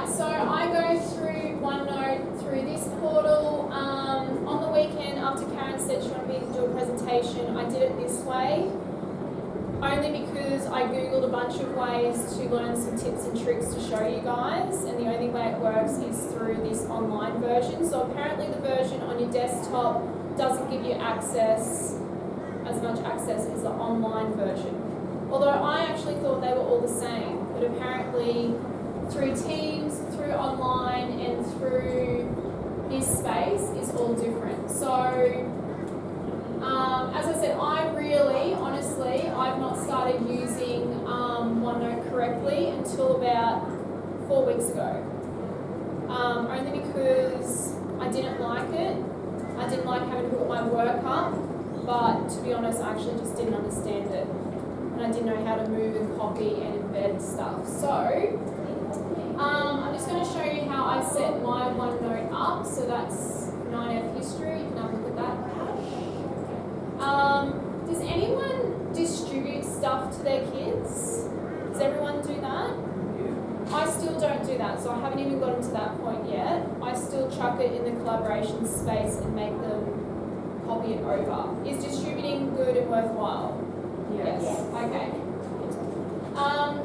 Right, so I go through OneNote through this portal. On the weekend, after Karen said she wanted me to do a presentation, I did it this way. Only because I googled a bunch of ways to learn some tips and tricks to show you guys, and the only way it works is through this online version. So apparently the version on your desktop doesn't give you as much access as the online version. Although I actually thought they were all the same, but apparently through Teams, through online, and through this space is all different. So as I said, honestly, I've not started using OneNote correctly until about 4 weeks ago. Only because I didn't like it. I didn't like having to put my work up, but to be honest, I actually just didn't understand it. And I didn't know how to move and copy and embed stuff. So, I'm just going to show you how I set my OneNote up. So that's 9F history. You can have a look at that. Does anyone distribute stuff to their kids? Does everyone do that? I still don't do that, so I haven't even gotten to that point yet. I still chuck it in the collaboration space and make them copy it over. Is distributing good and worthwhile? Yes. Okay.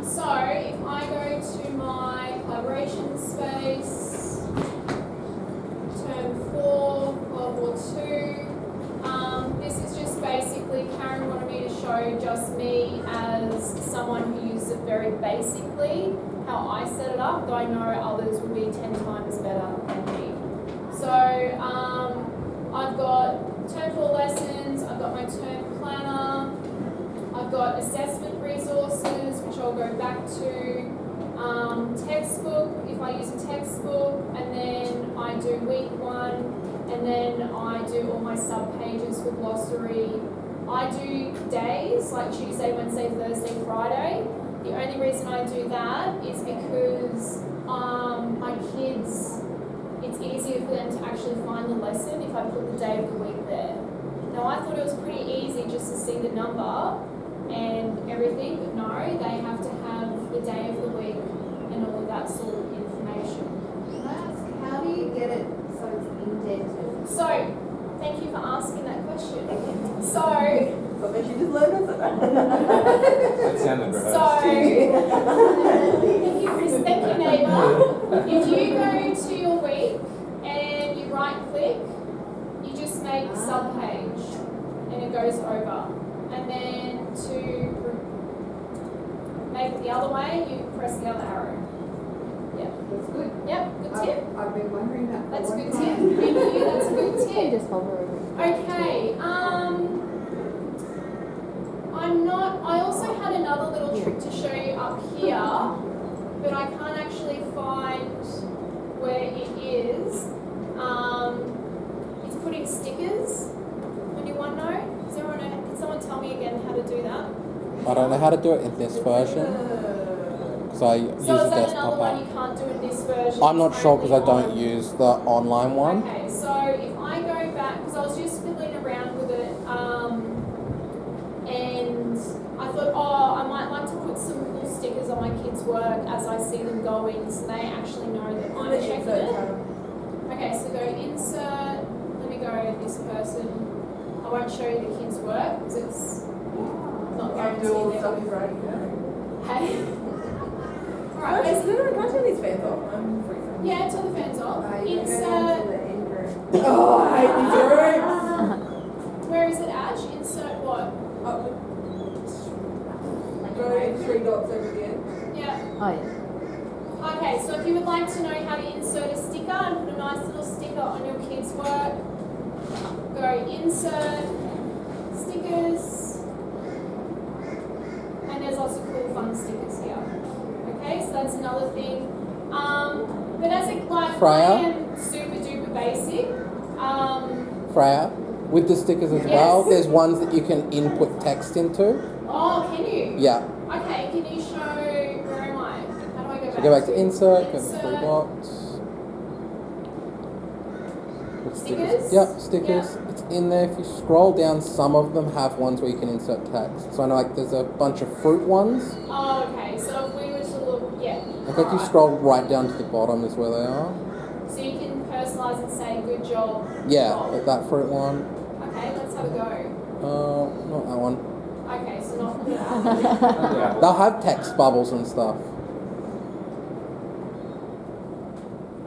So if I go to my collaboration space, term 4, World War II. This is just basically, Karen wanted me to show just me as someone who uses it very basically, how I set it up, though I know others will be 10 times better than me. So I've got term 4 lessons, I've got my term planner, I've got assessment resources, which I'll go back to, textbook, if I use a textbook, and then I do week 1, and then I do all my sub-pages for glossary. I do days, like Tuesday, Wednesday, Thursday, Friday. The only reason I do that is because my kids, it's easier for them to actually find the lesson if I put the day of the week there. Now I thought it was pretty easy just to see the number and everything, but no, they have to have the day of the week and all of that sort of information. Can I ask, how do you get it so it's indented? So, thank you for asking that question. So, But she just learned it. That sounded rehearsed. thank you, Chris. Thank you, neighbour. If you go to your week and you right click, you just make sub-page and it goes over. And then to make it the other way, you press the other arrow. Yep. That's good. Yep, good tip. I've been wondering that. That's a good tip. Thank you, that's a good tip. Just hover over. Okay, I also had another little trick to show you up here, but I can't actually find where it is. It's putting stickers on your OneNote. Can someone tell me again how to do that? I don't know how to do it in this version because I use So the is that another desktop one app. you can't do in this version? I'm not It's sure because I only don't on- use the online one. Okay, so if I go back, because I was just fiddling around with it, and I thought, I might like to put some cool stickers on my kids' work as I see them going, so they actually know that I'm checking it. Okay, so go insert, let me go this person. I won't show you the kids' work because it's not I do all the guaranteed. stuff is right. Hey. Alright, Can I turn these fans off? I'm freezing. yeah, turn the fans off. Insert. Oh, I hate these rooms. Where is it, Ash? Insert what? Go to 3 dots over the end. Yeah. Oh yeah. Okay, so if you would like to know how to insert a sticker and put a nice little sticker on your kids' work, go insert, stickers, and there's lots of cool fun stickers here. Okay, so that's another thing. But as it like Freya? I am super duper basic. Freya, with the stickers as Yes. well, there's ones that you can input text into. Oh, can you? Yeah. Okay, can you show where am I? How do I go back? So go back to insert, go to Insert. 3 dots. Put Stickers? Yep, stickers. It's in there. If you scroll down, some of them have ones where you can insert text. So I know like there's a bunch of fruit ones. Oh, okay. So if we were to look, yeah. I think you scroll right down to the bottom is where they are. So you can personalise and say good job. Yeah, Rob. like that fruit one. Okay, let's have a go. Not that one. Okay, so not the Yeah. They'll have text bubbles and stuff.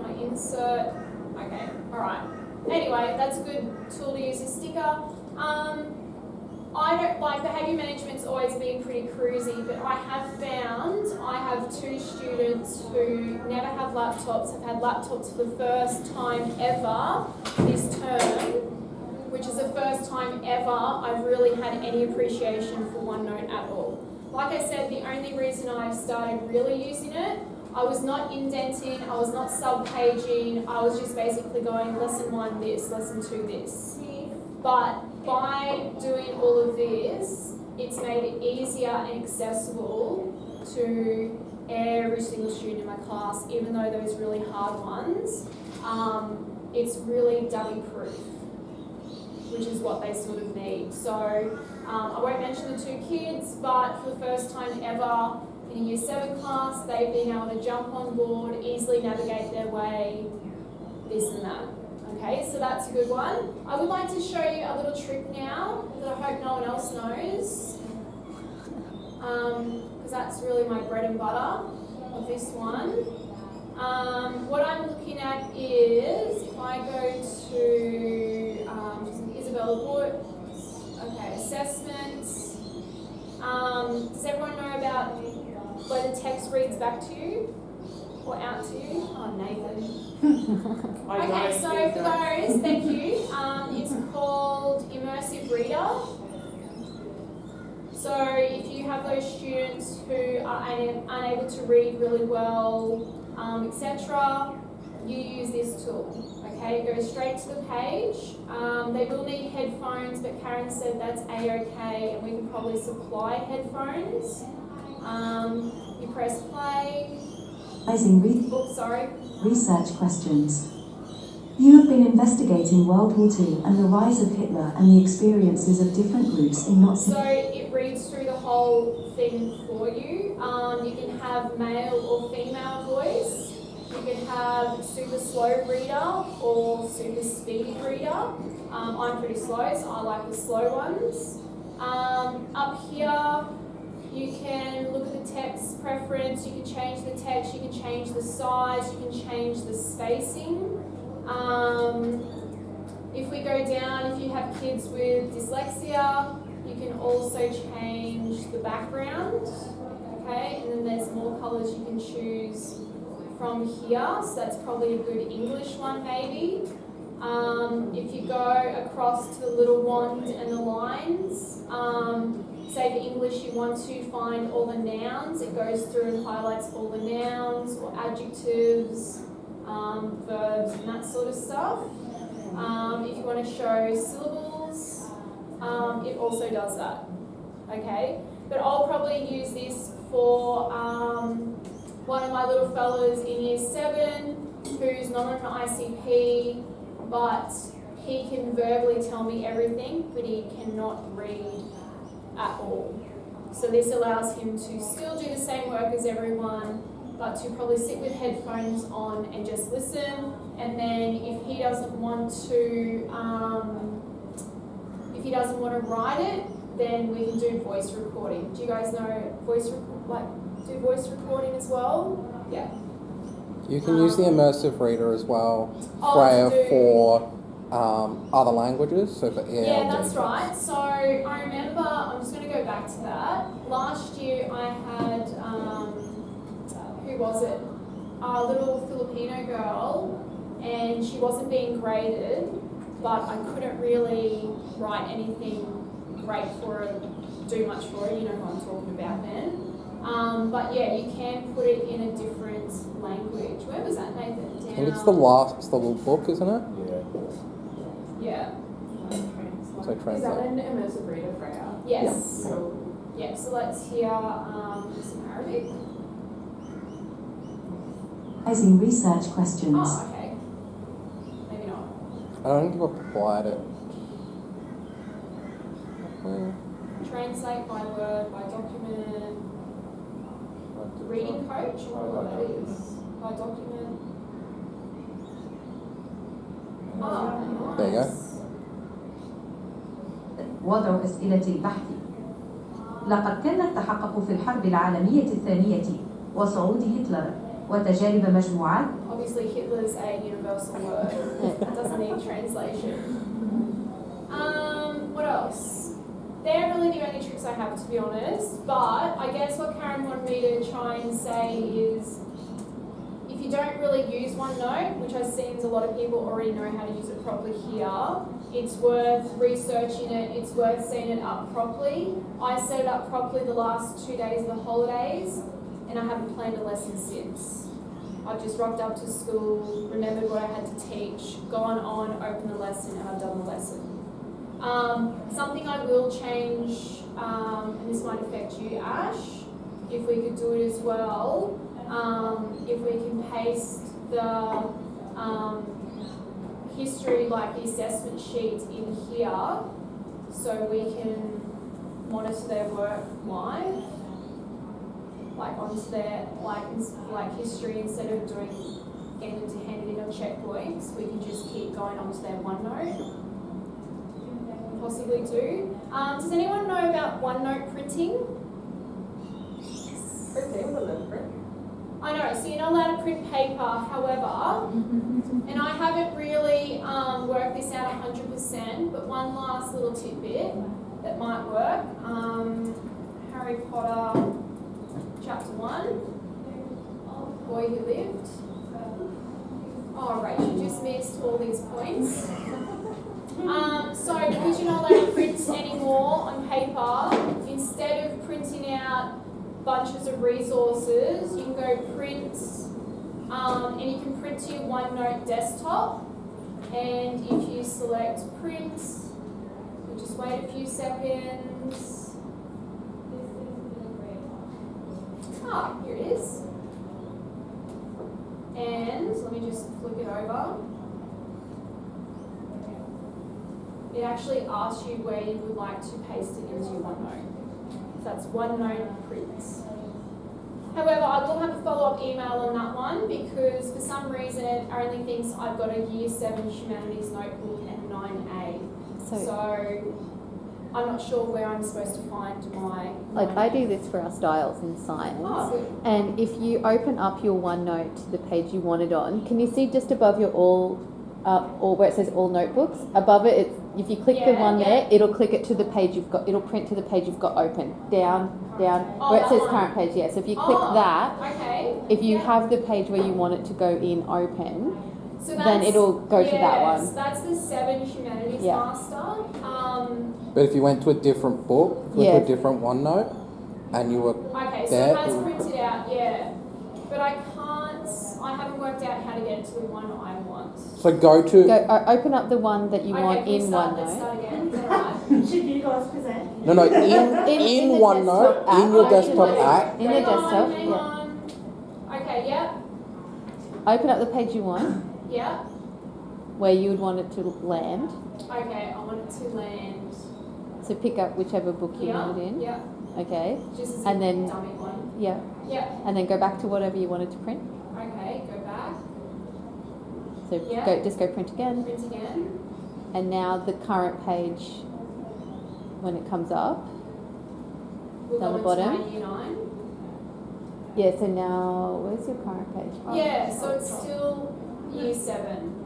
I insert. Okay, alright. Anyway, that's a good tool to use as sticker. I don't like behaviour management's always been pretty cruisy, but I have found I have 2 students who never have laptops, have had laptops for the first time ever this term, which is the first time ever I've really had any appreciation for OneNote at all. Like I said, the only reason I've started really using it, I was not indenting, I was not sub-paging, I was just basically going lesson 1 this, lesson 2 this. But by doing all of this, it's made it easier and accessible to every single student in my class, even though those really hard ones, it's really dummy proof, which is what they sort of need. So I won't mention the 2 kids, but for the first time ever in a Year 7 class, they've been able to jump on board, easily navigate their way, this and that. Okay, so that's a good one. I would like to show you a little trick now that I hope no one else knows, because that's really my bread and butter of this one. What I'm looking at is, if I go to Isabella Wood, okay, assessments. Does everyone know about where the text reads back to you or out to you? Oh, Nathan. Okay, so for those, thank you. It's called Immersive Reader. So if you have those students who are unable to read really well, etc., you use this tool. Okay, it goes straight to the page. They will need headphones, but Karen said that's A-OK, and we can probably supply headphones. You press play. Sorry. Research questions. You have been investigating World War II and the rise of Hitler and the experiences of different groups in Nazi. So it reads through the whole thing for you. You can have male or female voice. You can have super slow reader or super speedy reader. I'm pretty slow, so I like the slow ones. Up here, you can look at the text preference, you can change the text, you can change the size, you can change the spacing. If we go down, if you have kids with dyslexia, you can also change the background, okay? And then there's more colours you can choose from here, so that's probably a good English one maybe. If you go across to the little wand and the lines, say for English you want to find all the nouns, it goes through and highlights all the nouns or adjectives, verbs and that sort of stuff. If you want to show syllables, it also does that, okay? But I'll probably use this for one of my little fellas in Year 7 who's not on an ICP, but he can verbally tell me everything, but he cannot read at all. So this allows him to still do the same work as everyone, but to probably sit with headphones on and just listen. And then if he doesn't want to, write it, then we can do voice recording. Do you guys know do voice recording as well? Yeah. You can use the immersive reader as well, Oh, Freya, to do- for other languages. So for Yeah, that's right. So I remember, I'm just going to go back to that. Last year I had, who was it? A little Filipino girl, and she wasn't being graded, but I couldn't really write anything great for her, do much for her, you know who I'm talking about then. But yeah, you can put it in a different language. Where was that, Nathan? I think it's the little book, isn't it? Yeah. So Is translate. that an immersive reader, Freya? Yes. Cool. Yeah, so let's hear some Arabic. Analyzing research questions. Oh, okay. Maybe not. I don't think I've applied it. Translate by word, by document. reading coach, or what that is. My document. Oh, There you go. nice. وضع أسئلة البحث. لقد كان التحقق في الحرب العالمية الثانية وصعود هتلر وتجارب مجموعات. Obviously, Hitler's a universal word. It doesn't need translation. What else? They're really the only tricks I have, to be honest. But I guess what Karen wanted me to try and say is, if you don't really use OneNote, which I seems a lot of people already know how to use it properly here, it's worth researching it, it's worth setting it up properly. I set it up properly the last 2 days of the holidays, and I haven't planned a lesson since. I've just rocked up to school, remembered what I had to teach, gone on, opened the lesson, and I've done the lesson. Something I will change, and this might affect you, Ash, if we could do it as well, if we can paste the history, like the assessment sheet in here, so we can monitor their work live, like onto their like history, instead of getting them to hand it in on checkpoints, we can just keep going onto their OneNote. Possibly do. Does anyone know about OneNote printing? Okay, with a letter print. I know, so you're not allowed to print paper, however, and I haven't really worked this out 100%, but one last little tidbit that might work. Harry Potter, Chapter 1, Boy Who Lived. Oh, Rachel just missed all these points. So because you're not allowed to print anymore on paper, instead of printing out bunches of resources, you can go print, and you can print to your OneNote desktop, and if you select print, you just wait a few seconds. Here it is. And let me just flick it over. It actually asks you where you would like to paste it into your OneNote. So that's OneNote prints. However, I will have a follow-up email on that one, because for some reason it only thinks I've got a Year 7 Humanities notebook and 9A. So I'm not sure where I'm supposed to find my... Like I do this for our styles in science. Oh, good. And if you open up your OneNote, the page you want it on, can you see just above your all, or where it says all notebooks? Above it, if you click the one there, it'll click it to the page you've got, it'll print to the page you've got open. Down, where it says current page, yeah. So if you click that, okay. if you have the page where you want it to go in open, So then it'll go to that one. Yes, that's the 7 Humanities Yeah. Master. But if you went to a different book, to a different OneNote, and you were Okay, so there, it has printed out, yeah. But I haven't worked out how to get it to the one I want. so go to Open up the one that you want in Let's OneNote. start again. Is that right? Should you guys present? no in the OneNote, desktop in your app. desktop app. In the Hang desktop, hang yeah. on. Okay, yep, Open up the page you want, yep. where you would want it to land. Okay, I want it to land. So pick up whichever book you Yeah, want it in. yeah. Okay. Just as And a then- dummy one. Yeah. Yep. And then go back to whatever you wanted to print. Okay, go back. So Yeah. just go print again. Print again. And now the current page, when it comes up, We'll Down go the into bottom. my Year 9. yeah. So now where's your current page? Oh, Yeah, so it's still Year 7.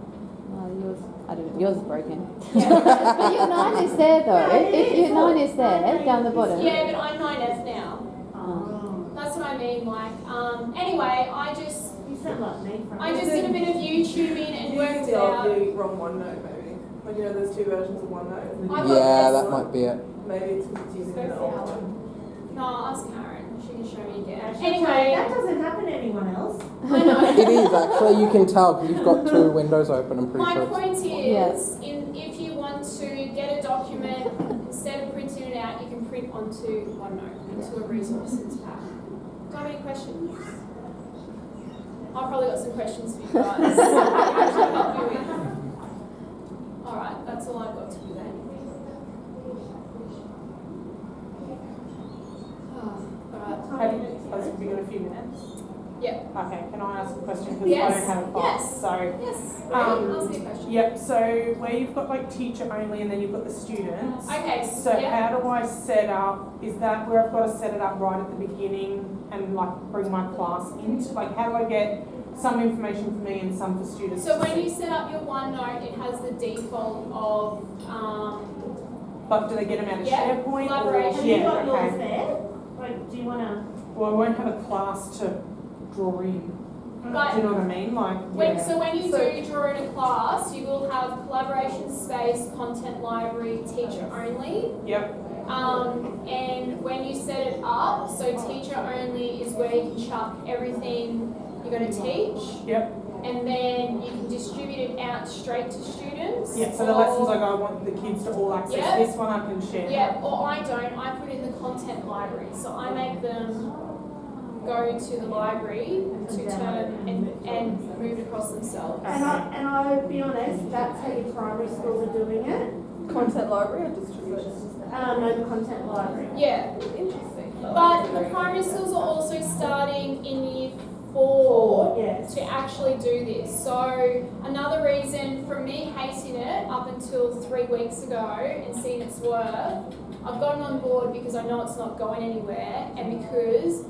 yours, I don't know. Yours is broken. Yeah. But your 9 is there though. If your 9 is there down the bottom. Yeah, but I'm 9F now. Oh. That's what I mean, like, anyway, You sound like me from... I just did a bit of YouTubing and worked it Using out. the wrong OneNote, maybe. Like, you know, there's 2 versions of OneNote. I got Yeah, this that might be it. Maybe it's using the old one. No, I'll ask Karen. She can show me again. That Anyway, doesn't happen to anyone else. I know. It is actually, you can tell because you've got 2 windows open. I'm pretty My sure. point is, Yes. if you want to get a document, instead of printing it out, you can print onto OneNote, into a resources pack. Do you have any questions? I've probably got some questions for you guys. That you actually help me with. Alright, that's all I've got to do then. Alright. Have you Have you got a few minutes? Yeah. Okay, can I ask a question? Because Yes. I don't have a class. Yes. So, Yes. Ask me a question. yep, so where you've got like teacher only and then you've got the students. Okay. So yeah. how do I set up, is that where I've got to set it up right at the beginning and like bring my class into, like how do I get some information for me and some for students? So to when see? you set up your OneNote, it has the default of But do they get them out of Yeah, SharePoint? collaboration. Or, Have you yeah, got yours okay. there? Like, do you wanna? Well, I won't have a class to draw in. But Do you know what I mean? Like, when, yeah. so when you do draw in a class, you will have collaboration space, content library, teacher only. Yep, And when you set it up, so teacher only is where you can chuck everything you're going to teach, yep. and then you can distribute it out straight to students. Yeah, so the lessons I go, I want the kids to all access Yeah. this one, I can share. Yeah, or I don't. I put in the content library, so I make them go to the library to turn and move it across themselves. And I'll be honest, that's how your primary schools are doing it. Content library or distribution? No, the content library. Yeah, Interesting. but the primary schools are also starting in year 4 Yes. to actually do this. So another reason for me hating it up until 3 weeks ago and seeing its worth, I've gotten on board because I know it's not going anywhere and because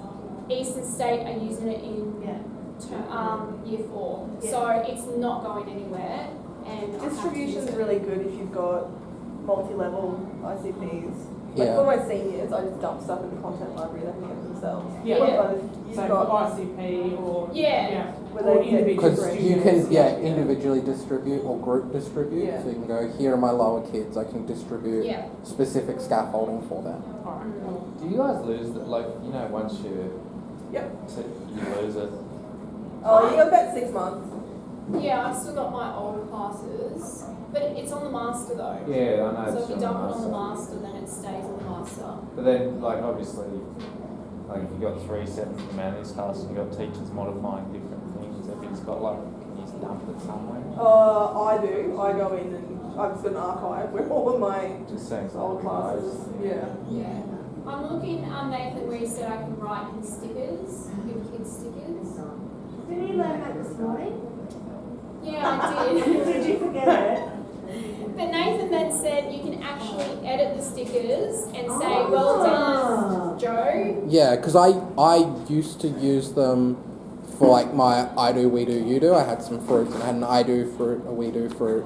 Eastern State are using it in year 4. Yeah. So it's not going anywhere. And I have to Distribution use is it. really good if you've got multi-level ICPs. Like Yeah. for my seniors, I just dump stuff in the content library that can get themselves. Yeah. But if you've So got for ICP or Yeah. Where or they get individual Because students. you can, individually distribute or group distribute. Yeah. So you can go, here are my lower kids, I can distribute Yeah. specific scaffolding for them. Alright, cool. Do you guys lose that? Like, you know, once you lose it. Oh, you got about 6 months. Yeah, I've still got my old classes, but it's on the master though. Yeah, I know. So it's if you on dump it on the master. master, then it stays on the master. But then, like, obviously, like, if you've got 3 separate humanities classes and you've got teachers modifying different things, if it's got, like, can you just dump it somewhere? I do. I go in and I've got an archive where all of my Just seems like old classes. Yeah. Yeah. I'm looking, Nathan, where you said I can write in stickers, give kids stickers. Did you learn that this morning? Yeah, I did. Did you forget it? But Nathan then said you can actually edit the stickers and say, well done, Joe. Yeah, because I used to use them for like my I do, we do, you do. I had some fruits and I had an I do fruit, a we do fruit.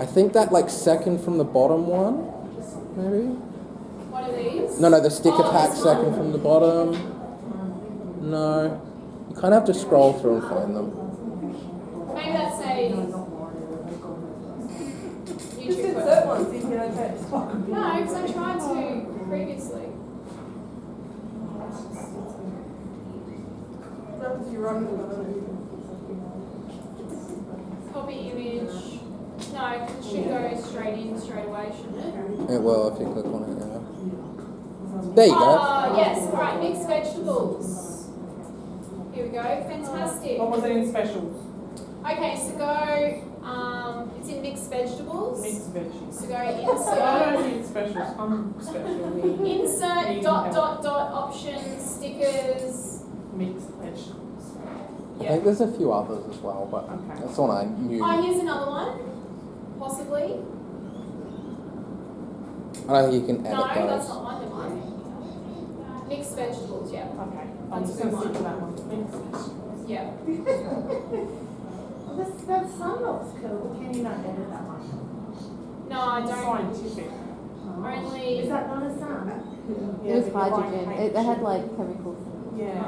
I think that like second from the bottom one, maybe? What are these? No, the sticker Oh, pack this second one. from the bottom. No. You kind of have to scroll through and find them. Maybe that's a Just YouTube insert question. one so you can annotate. No, because I tried to previously. What happens if you run into Copy image. No, it should go straight in straight away, shouldn't it? It will if you click on it, yeah. There you go. Yes. All right, mixed vegetables. Here we go. Fantastic. What was it in specials? Okay, so go. It's in mixed vegetables. Mixed veggies. So go I insert. don't need specials. I'm special. Insert dot options stickers. Mixed vegetables. I think there's a few others as well, but Okay. that's one I knew. Oh, here's another one. Possibly. I don't think you can edit No, that's those. not one. Never mind. Mixed vegetables. Yeah. Okay. I'm That's just going to a good stick to that one. Mixed vegetables. Yeah. Well, that sun looks cool, but can you not edit that one? No, I don't. Scientific. Only. Is that not a sun? It was hydrogen. They had like chemicals. Yeah.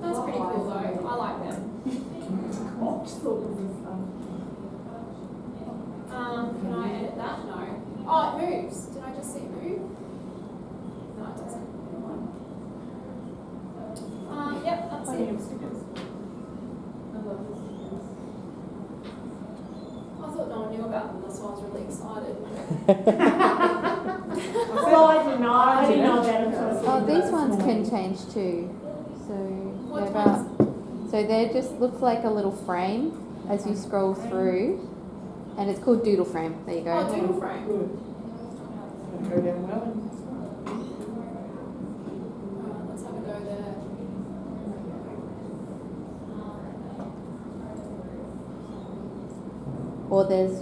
That's pretty cool though. I like them. I just thought it was a sun. Can I edit that? No. Oh, it moves. Did I just see it move? No, it doesn't. Yep, that's Plenty it. of stickers. I thought no one knew about them, that's why I was really excited. Well, I didn't know. I didn't know about it. Until I Oh, these ones can change too. So What they're about. ones? So they just look like a little frame as you scroll through, and it's called Doodle Frame. There you go. Oh, doodle frame. Good. Gonna go down well. Or there's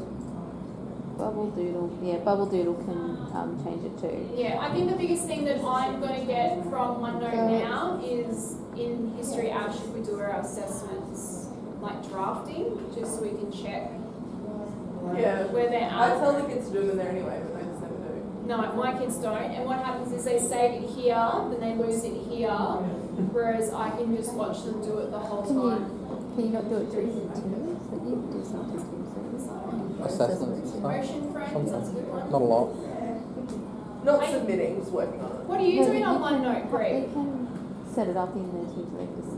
Bubble Doodle. Yeah, Bubble Doodle can change it too. Yeah, I think the biggest thing that I'm going to get from OneNote now is in History Ash, if we do our assessments, like drafting, just so we can check Yeah. where they're I at. tell the kids to do them in there anyway, but they just never do. No, my kids don't. And what happens is they save it here, then they lose it here, whereas I can just watch them do it the whole time. Can you not do it through Teams? So you do something Teams. Assessments and stuff. Motion frames, that's a good one. Not a lot. Not submitting, just working on it. What are you doing on OneNote, They Brie? can set it up in their Teams.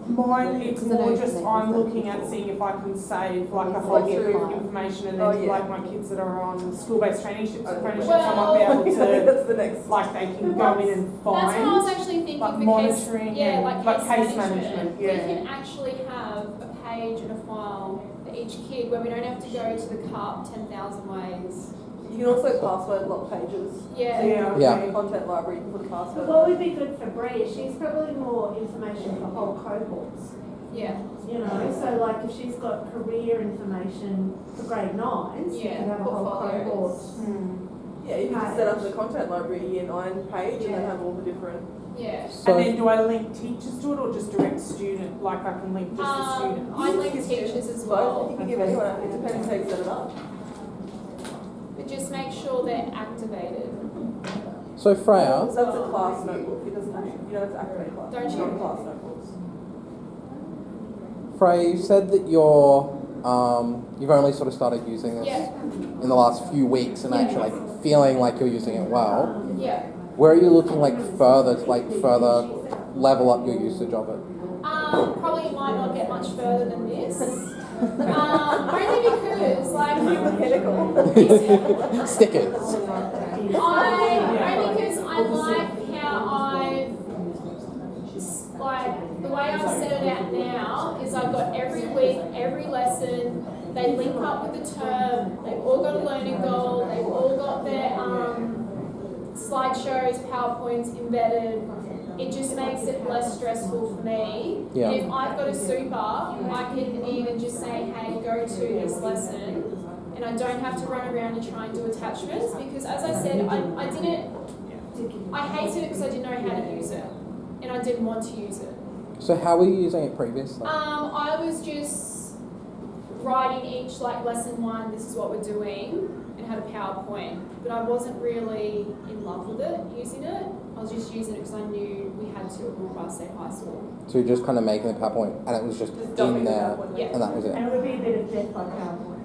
Mine, it's Because I know more you just, can make I'm yourself looking at equal. seeing if I can save like a Yes, whole that's heap true. of information and Oh, then yeah. like my kids that are on school-based traineeships, Okay. apprenticeships, I might be able to, That's the next. like they can go in and That's what I was find. actually thinking like for case, monitoring yeah, and like like case case management. management, We yeah. can actually have a page and a file for each kid where we don't have to go to the CARP 10,000 ways. You can also password lock pages. Yeah. So you can Yeah. put your content library, you can put a But password. what would be good for Bree is she's probably more information for whole cohorts. Yeah. You know, so like if she's got career information for grade 9s, you Yeah, could have a whole portfolios. cohort. Yeah, you can just set up the content library year 9 page and then Yeah. have all the different. Yeah. And So then do I link teachers to it or just direct student, like I can link just the student? I link teachers as well, You can give anyone, it depends how you set it up. but just make sure they're activated. so Freya, That's a class notebook, it doesn't actually, you don't have to activate class. Don't It's you? not class notebooks. Freya, you said that you've only sort of started using this Yeah. in the last few weeks and actually feeling like you're using it well. Yeah. Where are you looking like further to further level up your usage of it? Probably might not get much further than this. Only because, like, The pinnacle. Stickers. only because I like how like, the way I've set it out now is I've got every week, every lesson, they link up with the term, they've all got a learning goal, they've all got their slideshows, PowerPoints embedded. It just makes it less stressful for me. Yeah. And if I've got a super, I can even just say, hey, go to this lesson. And I don't have to run around and try and do attachments because, as I said, I hated it because I didn't know how to use it. And I didn't want to use it. So how were you using it previously? I was just writing each, like, lesson 1, this is what we're doing, and had a PowerPoint. But I wasn't really in love with it, using it. I was just using it because I knew we had to at Moorpark State High School. So you're just kind of making the PowerPoint and it was just in there Yeah. and that was it? And it would be a bit of death by PowerPoint.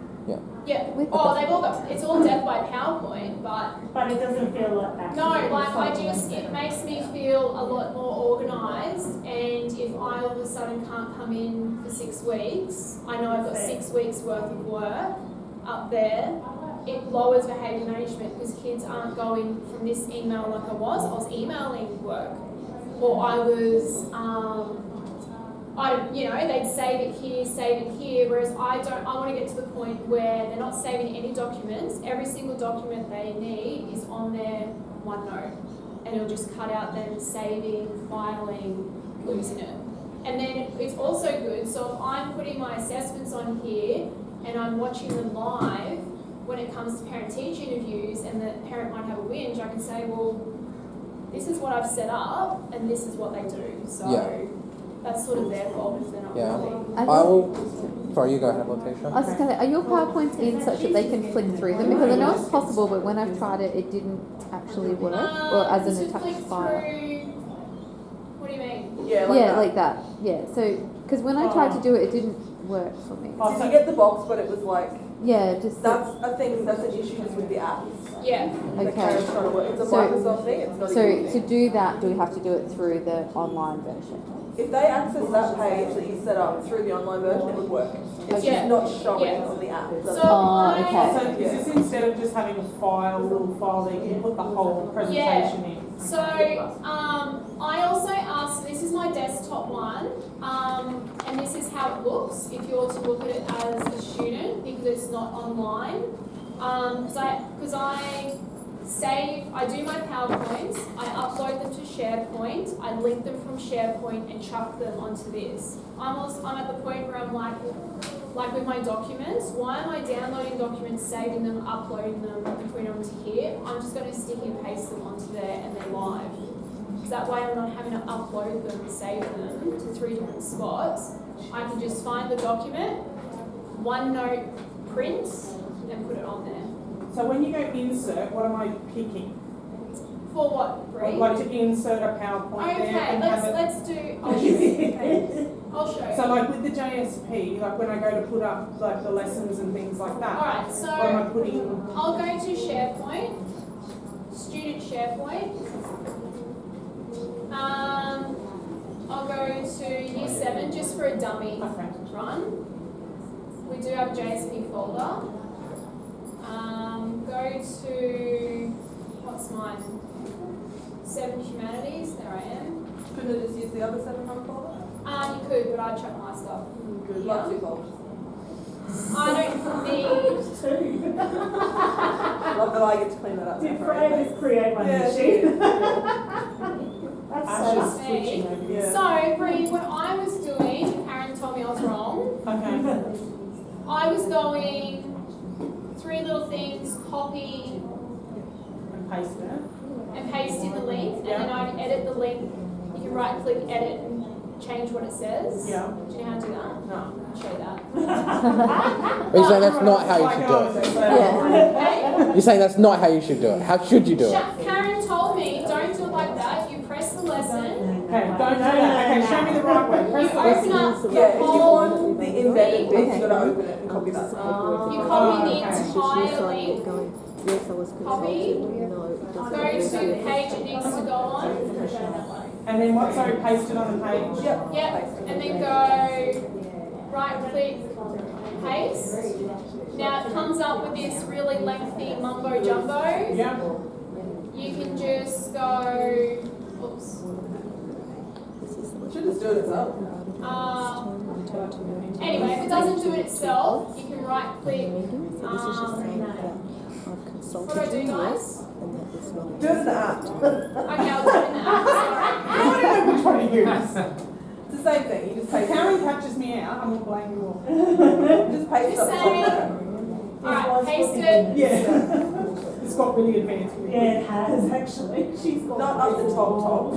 Yeah. With Oh, they've all got, it's all death by PowerPoint, but But it doesn't feel like that. no, like it makes me feel a lot more organised, and if I all of a sudden can't come in for 6 weeks, I know I've got 6 weeks worth of work up there. It lowers behaviour management because kids aren't going from this email like I was emailing work, or I was, they'd save it here, whereas I want to get to the point where they're not saving any documents. Every single document they need is on their OneNote, and it'll just cut out them saving, filing, losing it. And then it's also good, so if I'm putting my assessments on here and I'm watching them live, when it comes to parent-teacher interviews and the parent might have a whinge, I can say, well, this is what I've set up and this is what they do. So Yeah. that's sort of their fault if they're not Yeah. really. I will. Sorry, you go ahead, Letitia. I was just gonna, are your PowerPoints in such that they can flick through them? Because I know it's possible, but when I've tried it, it didn't actually work, or as To an flick attached file. through- What do you mean? Yeah, like Yeah, that. like that. Yeah. So, because when I tried to do it, it didn't work for me. Oh, Did so you get the box, but it was like, Yeah, just that's a thing, that's an issue just with the app. Yeah. The okay. Karen's trying to work. It's a So- Microsoft thing, it's not a So Google to thing. do that, do we have to do it through the online version? If they access that page that you set up through the online version, it would work. It's Yeah. just not showing Yeah. on the app. So Oh, okay. So is this instead of just having a little file that you can put the whole presentation in? So I also asked, this is my desktop one, and this is how it looks if you were to look at it as a student because it's not online. Because I save, I do my PowerPoints, I upload them to SharePoint, I link them from SharePoint and chuck them onto this. I'm at the point where I'm like with my documents, why am I downloading documents, saving them, uploading them, and putting them onto here? I'm just going to stick and paste them onto there and they're live. Because that way I'm not having to upload them and save them to 3 different spots. I can just find the document, OneNote print, and put it on there. So when you go insert, what am I picking? For what, Bree? I'd like to insert a PowerPoint there Okay, and have it. let's do, I'll show you. So like with the JSP, like when I go to put up like the lessons and things like that, Alright, so what am I putting? I'll go to SharePoint, student SharePoint. I'll go to year 7 just for a dummy Okay. run. We do have a JSP folder. Go to, what's mine? 7 Humanities, there I am. Couldn't it just use the other 7 month folder? You could, but I'd chuck my stuff. Good. Yeah. Love 2 folders. I don't need, Love that I get to clean that up. Did separately. Freya just create one, Yeah, did she she? did. That's Ash so is me. switching over. Yeah. So, Bree, what I was doing, Karen told me I was wrong. Okay. I was going 3 little things, copy And paste it. and paste in the link, and Yeah. then I'd edit the link. You can right click, edit, and change what it says. Yeah. Do you know how to do that? No. I'll show you that. You're saying that's not how you Like should I do was it. saying. Okay? You're saying that's not how you should do it. How should you do it? Karen told me, don't do it like that. You press the lesson, Okay, don't do that. Okay, show me the right way. you Press the open up the Yeah, if you whole, want the embedded bit, you've got to open it and copy that. you Oh, copy the okay. entire link, Yes, I was copy, consulted. No, it go doesn't. to the page it needs to go on. And then what? Sorry, paste it on the page. Yep. Yep, and then go right click, paste. Now it comes up with this really lengthy mumbo jumbo. Yeah. You can just go, oops. Should just do it itself. Anyway, if it doesn't do it itself, you can right click, what do I do, guys? Do it in the app. Okay, I'll do it in the app, sorry. I don't know which one to use. It's the same thing. You just paste Karen it. catches me out. I'm gonna blame you all. Just paste it Just up. say, alright, paste it. Yeah. It's got really advanced. Yeah, it has actually. She's got Not up the top.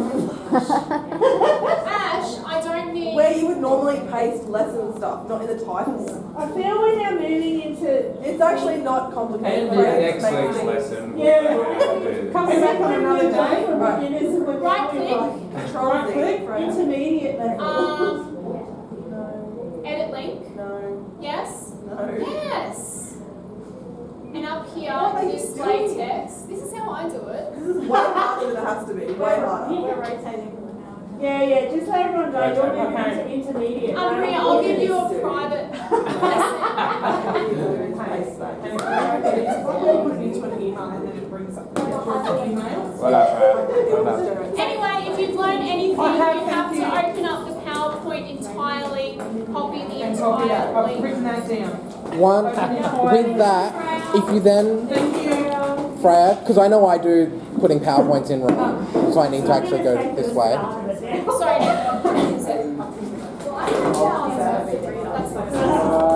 Ash, I don't need, Where you would normally paste lesson stuff, not in the titles. I feel we're now moving into. It's actually not complicated. And Freya next just makes week's things- lesson. Yeah. Coming back on another day. Right. right click, Control Right Z, click. Freya. Intermediate level. edit link, No. yes? No. Yes. And up here, What are you display doing? text. This is how I do it. This is way harder than it has to be. Way harder. We're rotating from the now. Yeah, just let everyone know you're moving Okay. into intermediate. Maria, I'll give you a private lesson. Paste that. And if you don't get it, it's like you put it into an email and then it brings up the email. Well done, Fran. Well done. Anyway, if you've learned anything, I have, you have to thank open up the PowerPoint entirely, copy the And copy that. entire I've link. written that down. One, with that, if you then, Thank you. Freya, because I know I do putting PowerPoints in wrong, so I need to actually go this way. Sorry, is it? That's fine.